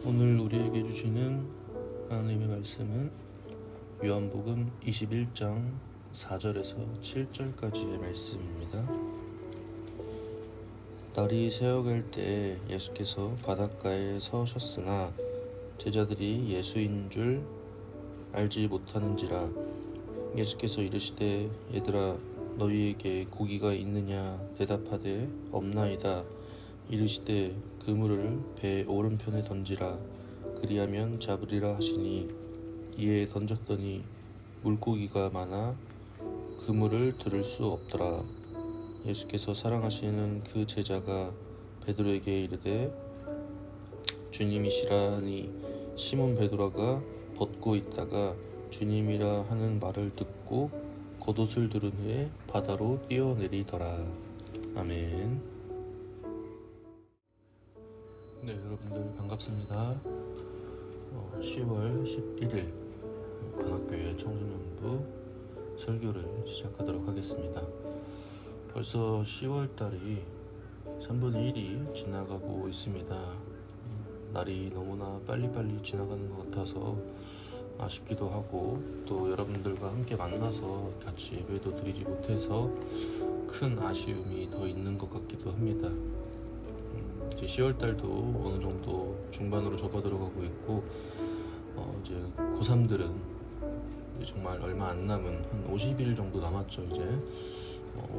오늘 우리에게 주시는 하나님의 말씀은 요한복음 21장 4절에서 7절까지의 말씀입니다. 날이 새어갈 때에 예수께서 바닷가에 서셨으나 제자들이 예수인 줄 알지 못하는지라. 예수께서 이르시되 얘들아 너희에게 고기가 있느냐 대답하되 없나이다. 이르시되 그물을 배 오른편에 던지라. 그리하면 잡으리라 하시니 이에 던졌더니 물고기가 많아 그물을 들을 수 없더라. 예수께서 사랑하시는 그 제자가 베드로에게 이르되 주님이시라 하니 시몬 베드로가 벗고 있다가 주님이라 하는 말을 듣고 겉옷을 두른 후에 바다로 뛰어내리더라. 아멘. 네, 여러분들 반갑습니다. 10월 11일 관악교회 청소년부 설교를 시작하도록 하겠습니다. 벌써 10월달이 3분의 1이 지나가고 있습니다. 날이 너무나 빨리빨리 지나가는 것 같아서 아쉽기도 하고, 또 여러분들과 함께 만나서 같이 예배도 드리지 못해서 큰 아쉬움이 더 있는 것 같기도 합니다. 이제 10월달도 어느 정도 중반으로 접어들어가고 있고, 이제 고3들은 정말 얼마 안 남은 한 50일 정도 남았죠. 이제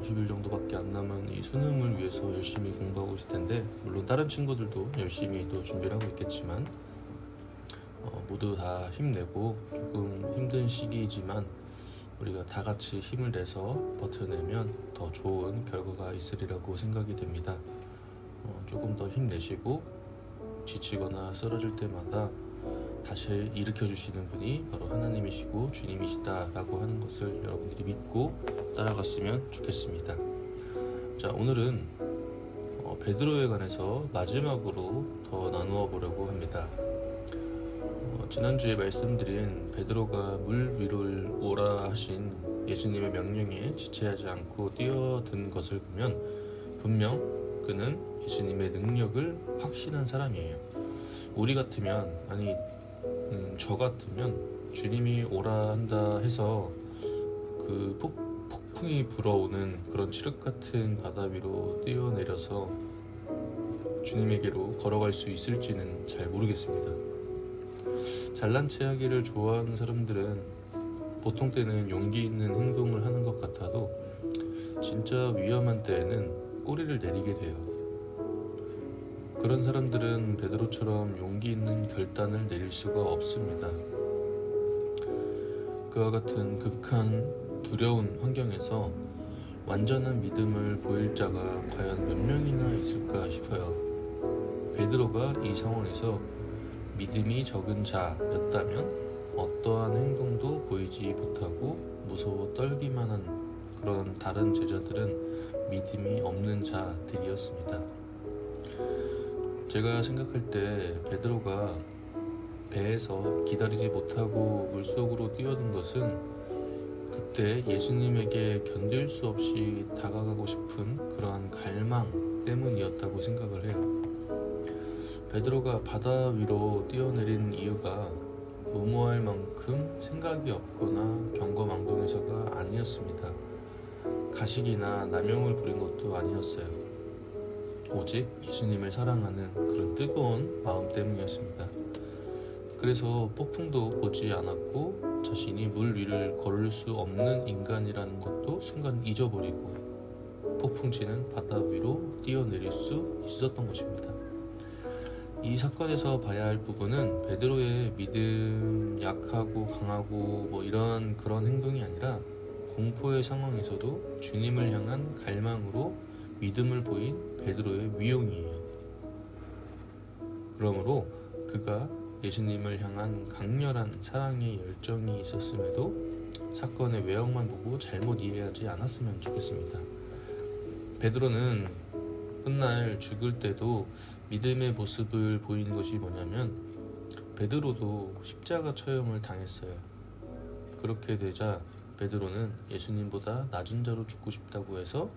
50일 정도밖에 안 남은 이 수능을 위해서 열심히 공부하고 있을 텐데, 물론 다른 친구들도 열심히 또 준비를 하고 있겠지만 모두 다 힘내고, 조금 힘든 시기이지만 우리가 다 같이 힘을 내서 버텨내면 더 좋은 결과가 있으리라고 생각이 됩니다. 조금 더 힘내시고 지치거나 쓰러질 때마다 다시 일으켜주시는 분이 바로 하나님이시고 주님이시다 라고 하는 것을 여러분들이 믿고 따라갔으면 좋겠습니다. 자, 오늘은 베드로에 관해서 마지막으로 더 나누어 보려고 합니다. 지난주에 말씀드린 베드로가 물 위를 오라 하신 예수님의 명령에 지체하지 않고 뛰어든 것을 보면 분명 그는 예수님의 능력을 확신한 사람이에요. 우리 같으면, 아니 저 같으면 주님이 오라 한다 해서 그 폭풍이 불어오는 그런 칠흑 같은 바다 위로 뛰어내려서 주님에게로 걸어갈 수 있을지는 잘 모르겠습니다. 잘난 체 하기를 좋아하는 사람들은 보통 때는 용기 있는 행동을 하는 것 같아도 진짜 위험한 때에는 꼬리를 내리게 돼요. 그런 사람들은 베드로처럼 용기 있는 결단을 내릴 수가 없습니다. 그와 같은 극한 두려운 환경에서 완전한 믿음을 보일 자가 과연 몇 명이나 있을까 싶어요. 베드로가 이 상황에서 믿음이 적은 자였다면 어떠한 행동도 보이지 못하고 무서워 떨기만 한 그런 다른 제자들은 믿음이 없는 자들이었습니다. 제가 생각할 때 베드로가 배에서 기다리지 못하고 물속으로 뛰어든 것은 그때 예수님에게 견딜 수 없이 다가가고 싶은 그러한 갈망 때문이었다고 생각을 해요. 베드로가 바다 위로 뛰어내린 이유가 무모할 만큼 생각이 없거나 경거망동해서가 아니었습니다. 가식이나 남용을 부린 것도 아니었어요. 오직 예수님을 사랑하는 그런 뜨거운 마음 때문이었습니다. 그래서 폭풍도 보지 않았고 자신이 물 위를 걸을 수 없는 인간이라는 것도 순간 잊어버리고 폭풍 치는 바다 위로 뛰어내릴 수 있었던 것입니다. 이 사건에서 봐야 할 부분은 베드로의 믿음 약하고 강하고 이런 그런 행동이 아니라 공포의 상황에서도 주님을 향한 갈망으로 믿음을 보인 베드로의 위용이에요. 그러므로 그가 예수님을 향한 강렬한 사랑의 열정이 있었음에도 사건의 외형만 보고 잘못 이해하지 않았으면 좋겠습니다. 베드로는 훗날 죽을 때도 믿음의 모습을 보인 것이 뭐냐면, 베드로도 십자가 처형을 당했어요. 그렇게 되자 베드로는 예수님보다 낮은 자로 죽고 싶다고 해서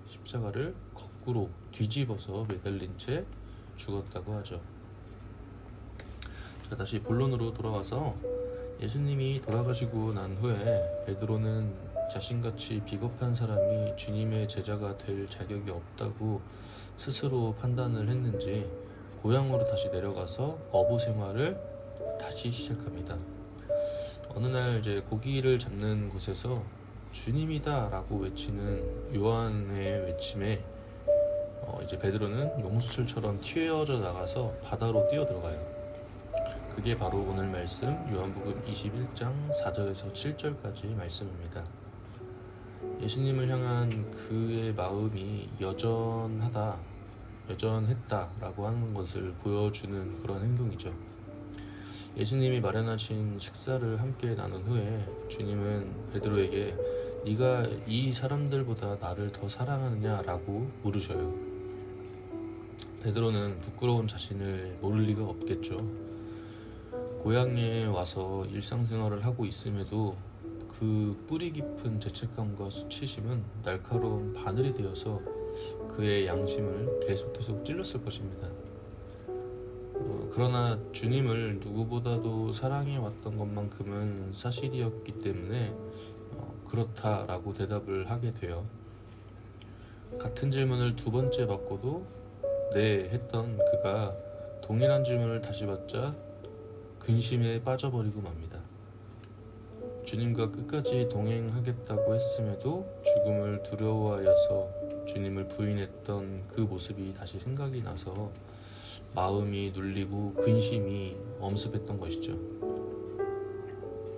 십자가를 거꾸로 뒤집어서 매달린 채 죽었다고 하죠. 자, 다시 본론으로 돌아와서 예수님이 돌아가시고 난 후에 베드로는 자신같이 비겁한 사람이 주님의 제자가 될 자격이 없다고 스스로 판단을 했는지 고향으로 다시 내려가서 어부 생활을 다시 시작합니다. 어느 날 이제 고기를 잡는 곳에서 주님이다 라고 외치는 요한의 외침에 이제 베드로는 용수철처럼 튀어져 나가서 바다로 뛰어들어가요. 그게 바로 오늘 말씀 요한복음 21장 4절에서 7절까지 말씀입니다. 예수님을 향한 그의 마음이 여전했다라고 하는 것을 보여주는 그런 행동이죠. 예수님이 마련하신 식사를 함께 나눈 후에 주님은 베드로에게 네가 이 사람들보다 나를 더 사랑하느냐라고 물으셔요. 베드로는 부끄러운 자신을 모를 리가 없겠죠. 고향에 와서 일상생활을 하고 있음에도 그 뿌리 깊은 죄책감과 수치심은 날카로운 바늘이 되어서 그의 양심을 계속 찔렀을 것입니다. 그러나 주님을 누구보다도 사랑해왔던 것만큼은 사실이었기 때문에 그렇다라고 대답을 하게 돼요. 같은 질문을 두 번째 받고도 네 했던 그가 동일한 질문을 다시 받자 근심에 빠져버리고 맙니다. 주님과 끝까지 동행하겠다고 했음에도 죽음을 두려워하여서 주님을 부인했던 그 모습이 다시 생각이 나서 마음이 눌리고 근심이 엄습했던 것이죠.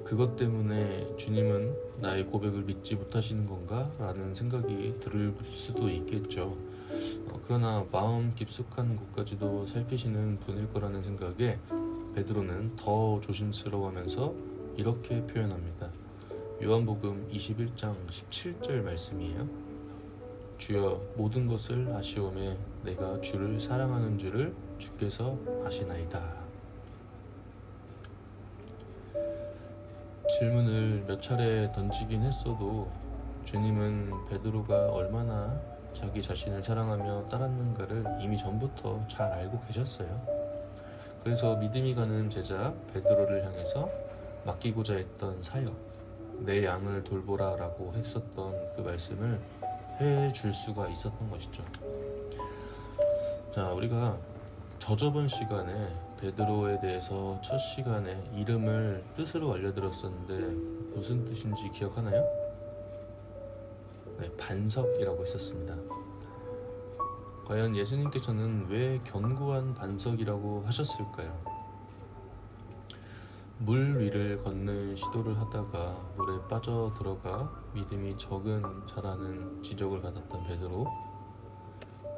그것 때문에 주님은 나의 고백을 믿지 못하시는 건가? 라는 생각이 들 수도 있겠죠. 그러나 마음 깊숙한 곳까지도 살피시는 분일 거라는 생각에 베드로는 더 조심스러워하면서 이렇게 표현합니다. 요한복음 21장 17절 말씀이에요. 주여 모든 것을 아시오매 내가 주를 사랑하는 줄을 주께서 아시나이다. 질문을 몇 차례 던지긴 했어도 주님은 베드로가 얼마나 자기 자신을 사랑하며 따랐는가를 이미 전부터 잘 알고 계셨어요. 그래서 믿음이 가는 제자 베드로를 향해서 맡기고자 했던 사역, 내 양을 돌보라 라고 했었던 그 말씀을 해줄 수가 있었던 것이죠. 자, 우리가 저저번 시간에 베드로에 대해서 첫 시간에 이름을 뜻으로 알려드렸었는데 무슨 뜻인지 기억하나요? 네, 반석이라고 했었습니다. 과연 예수님께서는 왜 견고한 반석이라고 하셨을까요? 물 위를 걷는 시도를 하다가 물에 빠져들어가 믿음이 적은 자라는 지적을 받았던 베드로,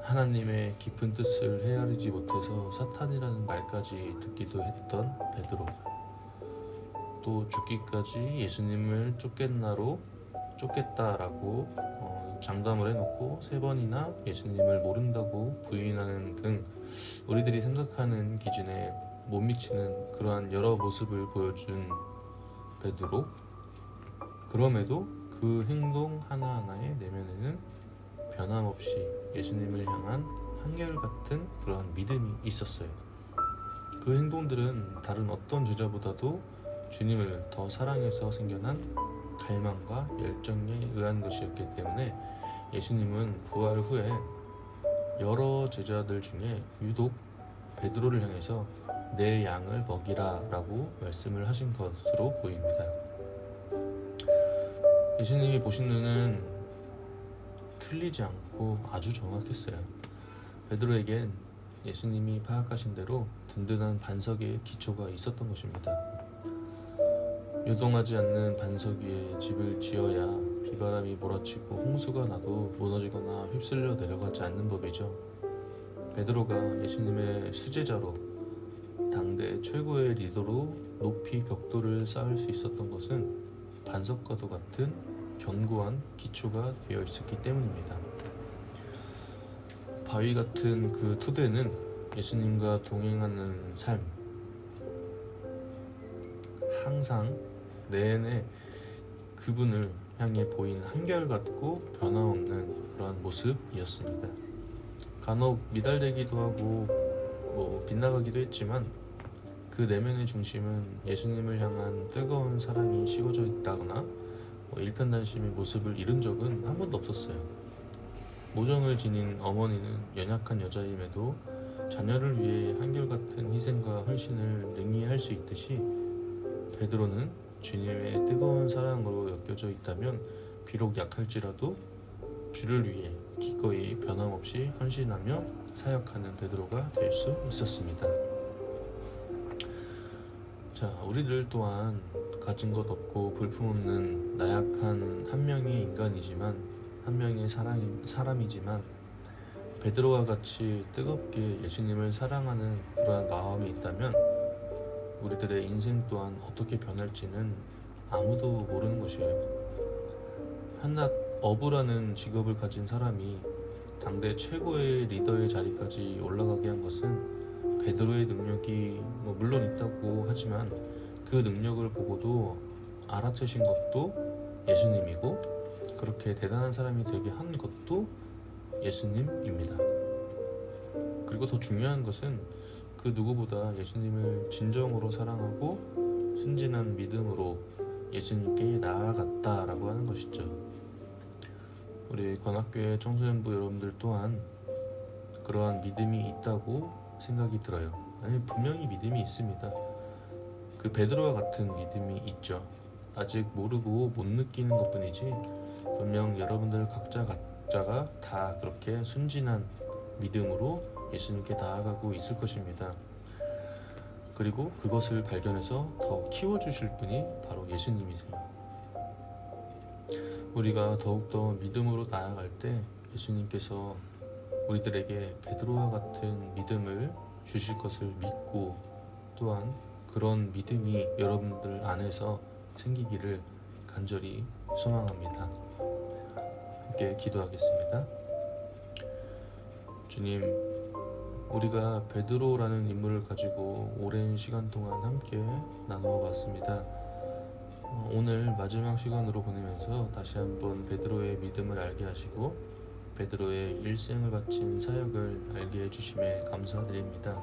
하나님의 깊은 뜻을 헤아리지 못해서 사탄이라는 말까지 듣기도 했던 베드로, 또 죽기까지 예수님을 쫓겠다라고 장담을 해놓고 3번이나 예수님을 모른다고 부인하는 등 우리들이 생각하는 기준에 못 미치는 그러한 여러 모습을 보여준 베드로, 그럼에도 그 행동 하나하나의 내면에는 변함없이 예수님을 향한 한결같은 그러한 믿음이 있었어요. 그 행동들은 다른 어떤 제자보다도 주님을 더 사랑해서 생겨난 갈망과 열정에 의한 것이었기 때문에 예수님은 부활 후에 여러 제자들 중에 유독 베드로를 향해서 내 양을 먹이라 라고 말씀을 하신 것으로 보입니다. 예수님이 보신 눈은 틀리지 않고 아주 정확했어요. 베드로에겐 예수님이 파악하신 대로 든든한 반석의 기초가 있었던 것입니다. 요동하지 않는 반석 위에 집을 지어야 비바람이 몰아치고 홍수가 나도 무너지거나 휩쓸려 내려가지 않는 법이죠. 베드로가 예수님의 수제자로 당대 최고의 리더로 높이 벽돌을 쌓을 수 있었던 것은 반석과도 같은 견고한 기초가 되어 있었기 때문입니다. 바위 같은 그 토대는 예수님과 동행하는 삶, 항상 내내 그분을 향해 보인 한결같고 변함없는 그러한 모습이었습니다. 간혹 미달되기도 하고 빗나가기도 했지만 그 그 내면의 중심은 예수님을 향한 뜨거운 사랑이 식어져 있다거나 일편단심의 모습을 잃은 적은 한 번도 없었어요. 모정을 지닌 어머니는 연약한 여자임에도 자녀를 위해 한결같은 희생과 헌신을 능히 할 수 있듯이 베드로는 주님의 뜨거운 사랑으로 엮여져 있다면 비록 약할지라도 주를 위해 기꺼이 변함없이 헌신하며 사역하는 베드로가 될 수 있었습니다. 자, 우리들 또한 가진 것 없고 볼품없는 나약한 한 명의 인간이지만 한 명의 사람이지만 베드로와 같이 뜨겁게 예수님을 사랑하는 그러한 마음이 있다면 우리들의 인생 또한 어떻게 변할지는 아무도 모르는 것이에요. 한낱 어부라는 직업을 가진 사람이 당대 최고의 리더의 자리까지 올라가게 한 것은 베드로의 능력이 물론 있다고 하지만 그 능력을 보고도 알아채신 것도 예수님이고 그렇게 대단한 사람이 되게 한 것도 예수님입니다. 그리고 더 중요한 것은 그 누구보다 예수님을 진정으로 사랑하고 순진한 믿음으로 예수님께 나아갔다라고 하는 것이죠. 우리 관악교회 청소년부 여러분들 또한 그러한 믿음이 있다고 생각이 들어요. 아니, 분명히 믿음이 있습니다. 그 베드로와 같은 믿음이 있죠. 아직 모르고 못 느끼는 것뿐이지 분명 여러분들 각자가 다 그렇게 순진한 믿음으로 예수님께 나아가고 있을 것입니다. 그리고 그것을 발견해서 더 키워주실 분이 바로 예수님이세요. 우리가 더욱더 믿음으로 나아갈 때 예수님께서 우리들에게 베드로와 같은 믿음을 주실 것을 믿고 또한 그런 믿음이 여러분들 안에서 생기기를 간절히 소망합니다. 함께 기도하겠습니다. 주님, 우리가 베드로라는 인물을 가지고 오랜 시간 동안 함께 나누어 봤습니다. 오늘 마지막 시간으로 보내면서 다시 한번 베드로의 믿음을 알게 하시고 베드로의 일생을 바친 사역을 알게 해주심에 감사드립니다.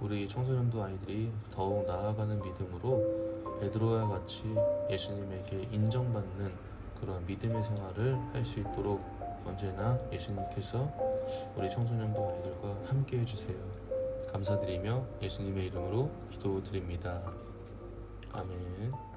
우리 청소년부 아이들이 더욱 나아가는 믿음으로 베드로와 같이 예수님에게 인정받는 그런 믿음의 생활을 할 수 있도록 언제나 예수님께서 우리 청소년부 아이들과 함께 해주세요. 감사드리며 예수님의 이름으로 기도드립니다. 아멘.